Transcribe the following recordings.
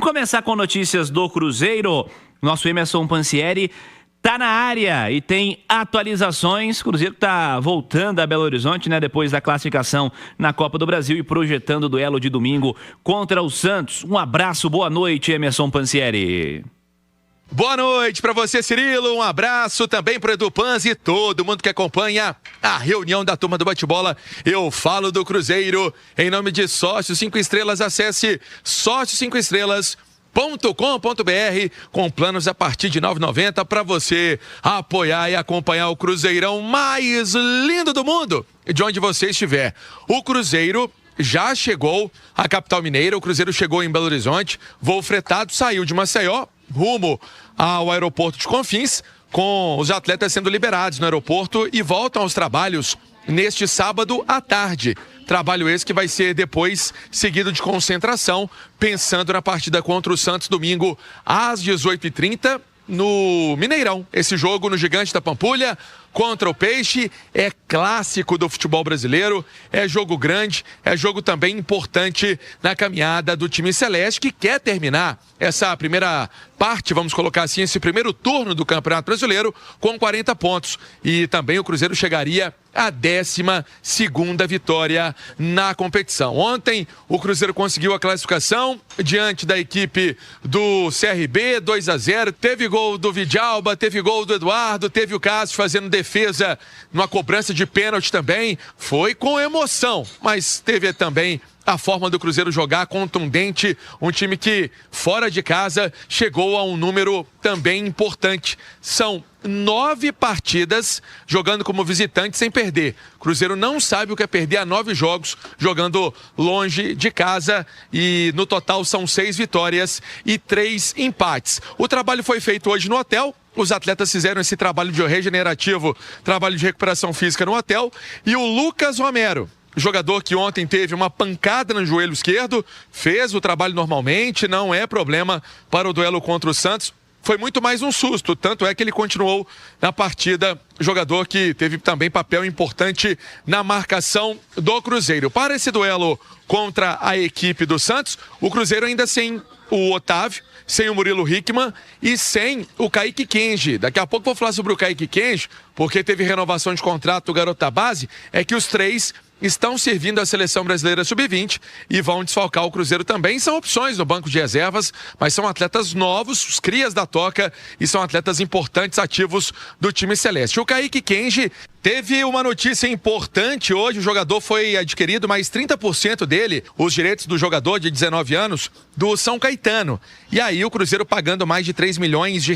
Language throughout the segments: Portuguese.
começar com notícias do Cruzeiro. Nosso Emerson Pansieri tá na área e tem atualizações. O Cruzeiro tá voltando a Belo Horizonte, né? Depois da classificação na Copa do Brasil e projetando o duelo de domingo contra o Santos. Um abraço, boa noite, Emerson Pansieri. Boa noite para você, Cirilo. Um abraço também para o Edu Panzi e todo mundo que acompanha a reunião da turma do bate-bola. Eu falo do Cruzeiro. Em nome de Sócios 5 Estrelas, acesse sócios5estrelas.com.br com planos a partir de R$ 9,90 para você apoiar e acompanhar o Cruzeirão mais lindo do mundo, de onde você estiver. O Cruzeiro já chegou à capital mineira, o Cruzeiro chegou em Belo Horizonte, voo fretado, saiu de Maceió, rumo ao aeroporto de Confins, com os atletas sendo liberados no aeroporto e voltam aos trabalhos neste sábado à tarde. Trabalho esse que vai ser depois seguido de concentração, pensando na partida contra o Santos domingo às 18h30 no Mineirão. Esse jogo no Gigante da Pampulha contra o Peixe é clássico do futebol brasileiro, é jogo grande, é jogo também importante na caminhada do time celeste, que quer terminar essa primeira parte, vamos colocar assim, esse primeiro turno do Campeonato Brasileiro com 40 pontos. E também o Cruzeiro chegaria à 12ª vitória na competição. Ontem o Cruzeiro conseguiu a classificação diante da equipe do CRB, 2-0. Teve gol do Vidalba, teve gol do Eduardo, teve o Cássio fazendo defesa numa cobrança de pênalti também. Foi com emoção, mas teve também a forma do Cruzeiro jogar contundente, um time que fora de casa chegou a um número também importante. São 9 partidas jogando como visitante sem perder. O Cruzeiro não sabe o que é perder a 9 jogos jogando longe de casa e no total são 6 vitórias e 3 empates. O trabalho foi feito hoje no hotel. Os atletas fizeram esse trabalho de regenerativo, trabalho de recuperação física no hotel. E o Lucas Romero, jogador que ontem teve uma pancada no joelho esquerdo, fez o trabalho normalmente, não é problema para o duelo contra o Santos. Foi muito mais um susto, tanto é que ele continuou na partida, jogador que teve também papel importante na marcação do Cruzeiro. Para esse duelo contra a equipe do Santos, o Cruzeiro ainda sem o Otávio, sem o Murilo Hickman e sem o Kaique Kenji. Daqui a pouco vou falar sobre o Kaique Kenji, porque teve renovação de contrato do garoto da base, é que os 3 estão servindo a Seleção Brasileira Sub-20 e vão desfalcar o Cruzeiro também. São opções no banco de reservas, mas são atletas novos, os crias da toca, e são atletas importantes, ativos do time celeste. O Kaique Kenji teve uma notícia importante hoje, o jogador foi adquirido, mais 30% dele, os direitos do jogador de 19 anos, do São Caetano. E aí o Cruzeiro pagando mais de R$3 milhões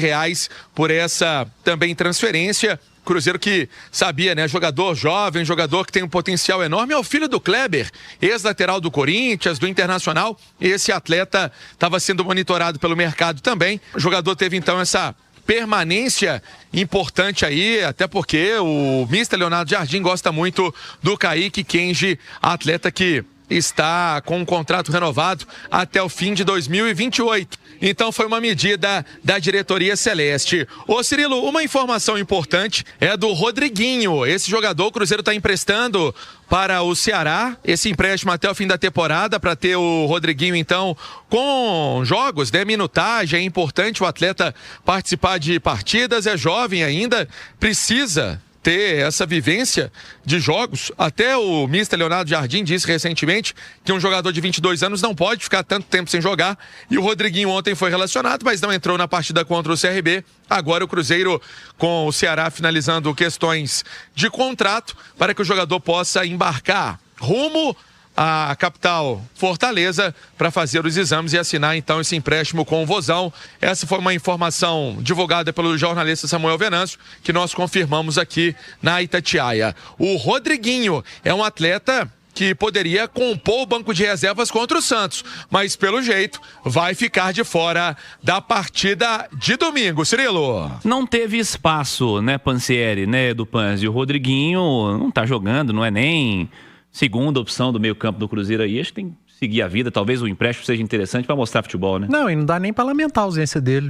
por essa também transferência. Cruzeiro que sabia, né? Jogador jovem, jogador que tem um potencial enorme. É o filho do Kleber, ex-lateral do Corinthians, do Internacional. E esse atleta estava sendo monitorado pelo mercado também. O jogador teve então essa permanência importante aí, até porque o mister Leonardo Jardim gosta muito do Kaique Kenji, atleta que está com um contrato renovado até o fim de 2028. Então foi uma medida da diretoria celeste. Ô Cirilo, uma informação importante é do Rodriguinho. Esse jogador o Cruzeiro está emprestando para o Ceará, esse empréstimo até o fim da temporada, para ter o Rodriguinho então com jogos, né? Minutagem, é importante o atleta participar de partidas, é jovem ainda, precisa ter essa vivência de jogos. Até o mister Leonardo Jardim disse recentemente que um jogador de 22 anos não pode ficar tanto tempo sem jogar, e o Rodriguinho ontem foi relacionado, mas não entrou na partida contra o CRB. Agora o Cruzeiro com o Ceará finalizando questões de contrato para que o jogador possa embarcar rumo a capital Fortaleza para fazer os exames e assinar então esse empréstimo com o Vozão. Essa foi uma informação divulgada pelo jornalista Samuel Venâncio, que nós confirmamos aqui na Itatiaia. O Rodriguinho é um atleta que poderia compor o banco de reservas contra o Santos, mas pelo jeito vai ficar de fora da partida de domingo. Cirilo. Não teve espaço, né, Pansieri, né, do Panzi? O Rodriguinho não tá jogando, não é nem segunda opção do meio campo do Cruzeiro aí. Acho que tem que seguir a vida, talvez o empréstimo seja interessante para mostrar futebol, né? Não, e não dá nem para lamentar a ausência dele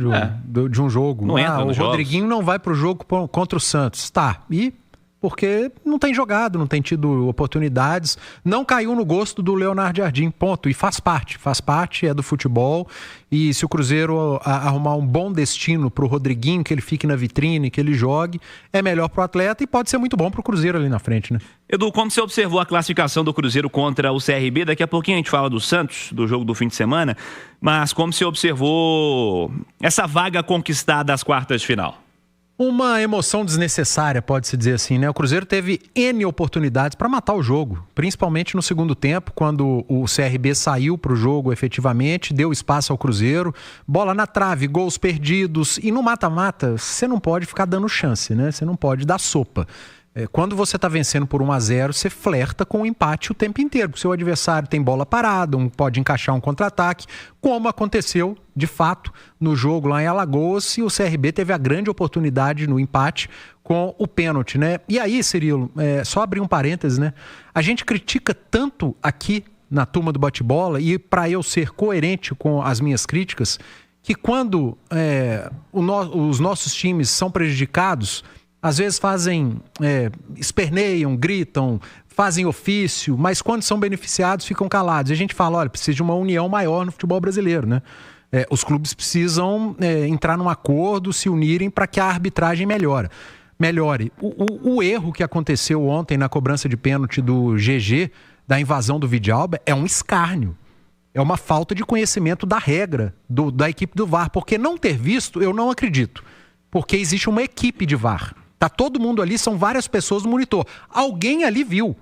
de um jogo. Não entra o nos Rodriguinho jogos. não vai pro jogo contra o Santos. Tá, e porque não tem jogado, não tem tido oportunidades, não caiu no gosto do Leonardo Jardim, ponto. E faz parte, é do futebol. E se o Cruzeiro arrumar um bom destino pro Rodriguinho, que ele fique na vitrine, que ele jogue, é melhor pro atleta e pode ser muito bom pro Cruzeiro ali na frente, né? Edu, como você observou a classificação do Cruzeiro contra o CRB, daqui a pouquinho a gente fala do Santos, do jogo do fim de semana, mas como você observou essa vaga conquistada às quartas de final? Uma emoção desnecessária, pode-se dizer assim, né? O Cruzeiro teve N oportunidades para matar o jogo, principalmente no segundo tempo, quando o CRB saiu para o jogo efetivamente, deu espaço ao Cruzeiro, bola na trave, gols perdidos, e no mata-mata você não pode ficar dando chance, né? Você não pode dar sopa. Quando você está vencendo por 1-0, você flerta com o empate o tempo inteiro. O seu adversário tem bola parada, pode encaixar um contra-ataque, como aconteceu, de fato, no jogo lá em Alagoas, e o CRB teve a grande oportunidade no empate com o pênalti, né? E aí, Cirilo, só abrir um parênteses, né? A gente critica tanto aqui na turma do bate-bola, e para eu ser coerente com as minhas críticas, que quando os nossos times são prejudicados, às vezes esperneiam, gritam, fazem ofício, mas quando são beneficiados ficam calados. E a gente fala, olha, precisa de uma união maior no futebol brasileiro, né? Os clubes precisam entrar num acordo, se unirem para que a arbitragem melhore. O erro que aconteceu ontem na cobrança de pênalti do GG, da invasão do Vidalba, é um escárnio. É uma falta de conhecimento da regra da equipe do VAR, porque não ter visto, eu não acredito. Porque existe uma equipe de VAR. Tá todo mundo ali, são várias pessoas no monitor. Alguém ali viu.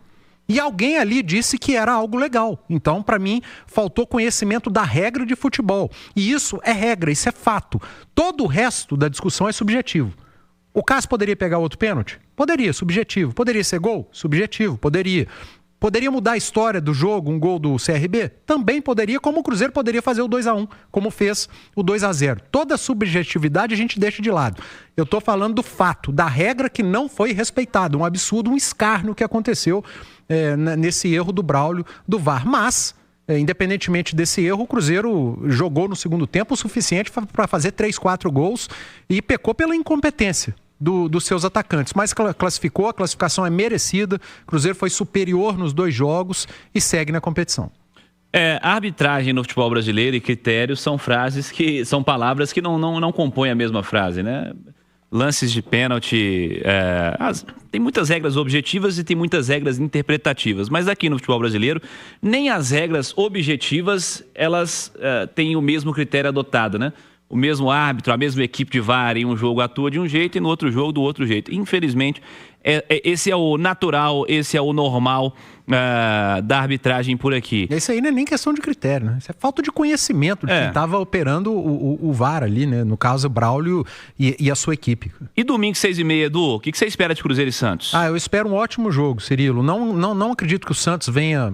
E alguém ali disse que era algo legal. Então, para mim, faltou conhecimento da regra de futebol. E isso é regra, isso é fato. Todo o resto da discussão é subjetivo. O Cássio poderia pegar outro pênalti? Poderia, subjetivo. Poderia ser gol? Subjetivo, poderia. Poderia mudar a história do jogo, um gol do CRB? Também poderia, como o Cruzeiro poderia fazer o 2-1, como fez o 2-0. Toda a subjetividade a gente deixa de lado. Eu estou falando do fato, da regra que não foi respeitada. Um absurdo, um escárnio que aconteceu nesse erro do Braulio do VAR. Mas, independentemente desse erro, o Cruzeiro jogou no segundo tempo o suficiente para fazer 3-4 gols e pecou pela incompetência dos seus atacantes, mas classificou, a classificação é merecida, o Cruzeiro foi superior nos 2 jogos e segue na competição. A arbitragem no futebol brasileiro e critérios são palavras que não compõem a mesma frase, né? Lances de pênalti, tem muitas regras objetivas e tem muitas regras interpretativas, mas aqui no futebol brasileiro, nem as regras objetivas, elas têm o mesmo critério adotado, né? O mesmo árbitro, a mesma equipe de VAR em um jogo atua de um jeito e no outro jogo do outro jeito. Infelizmente, esse é o natural, esse é o normal da arbitragem por aqui. Isso aí não é nem questão de critério, né? Isso é falta de conhecimento de quem estava operando o VAR ali, né? No caso, o Braulio e a sua equipe. E domingo, 6h30, Edu, o que você espera de Cruzeiro e Santos? Eu espero um ótimo jogo, Cirilo. Não acredito que o Santos venha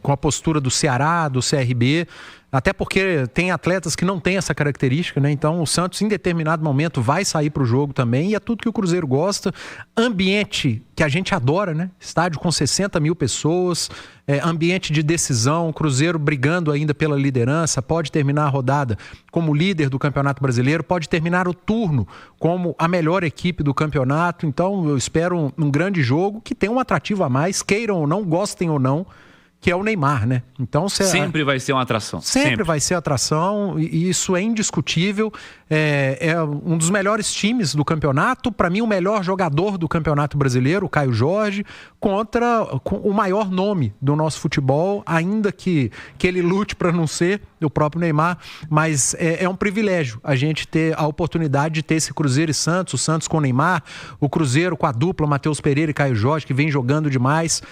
com a postura do Ceará, do CRB, até porque tem atletas que não têm essa característica, né? Então o Santos em determinado momento vai sair para o jogo também, e é tudo que o Cruzeiro gosta. Ambiente que a gente adora, né? Estádio com 60 mil pessoas, ambiente de decisão, Cruzeiro brigando ainda pela liderança, pode terminar a rodada como líder do Campeonato Brasileiro, pode terminar o turno como a melhor equipe do campeonato. Então eu espero um grande jogo que tem um atrativo a mais, queiram ou não, gostem ou não, que é o Neymar, né? Então, sempre vai ser uma atração. Sempre vai ser atração, e isso é indiscutível. É um dos melhores times do campeonato, para mim o melhor jogador do Campeonato Brasileiro, o Caio Jorge, contra o maior nome do nosso futebol, ainda que ele lute para não ser o próprio Neymar, mas é um privilégio a gente ter a oportunidade de ter esse Cruzeiro e Santos, o Santos com o Neymar, o Cruzeiro com a dupla Matheus Pereira e Caio Jorge, que vem jogando demais.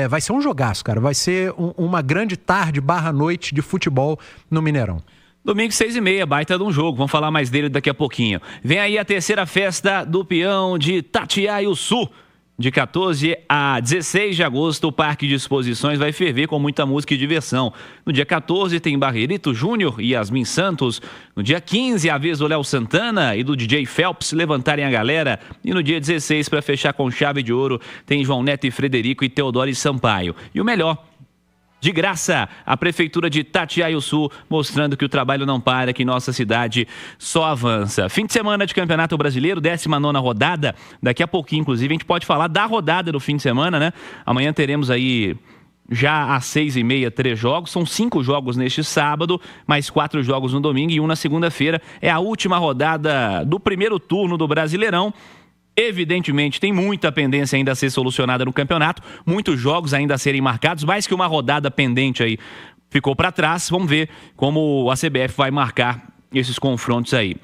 Vai ser um jogaço, cara, vai ser uma grande tarde / noite de futebol no Mineirão. Domingo, 6h30, baita de um jogo. Vamos falar mais dele daqui a pouquinho. Vem aí a terceira festa do peão de Tatiaiuçu. De 14 a 16 de agosto, o Parque de Exposições vai ferver com muita música e diversão. No dia 14 tem Barreirito Júnior e Yasmin Santos. No dia 15, a vez do Léo Santana e do DJ Phelps levantarem a galera. E no dia 16, para fechar com chave de ouro, tem João Neto e Frederico e Teodoro e Sampaio. E o melhor, de graça. A Prefeitura de Itatiaiuçu mostrando que o trabalho não para, que nossa cidade só avança. Fim de semana de Campeonato Brasileiro, 19ª rodada. Daqui a pouquinho, inclusive, a gente pode falar da rodada do fim de semana, né? Amanhã teremos aí já às 6h30, 3 jogos. São 5 jogos neste sábado, mais 4 jogos no domingo e 1 na segunda-feira. É a última rodada do primeiro turno do Brasileirão. Evidentemente, tem muita pendência ainda a ser solucionada no campeonato, muitos jogos ainda a serem marcados, mais que uma rodada pendente aí ficou para trás. Vamos ver como a CBF vai marcar esses confrontos aí.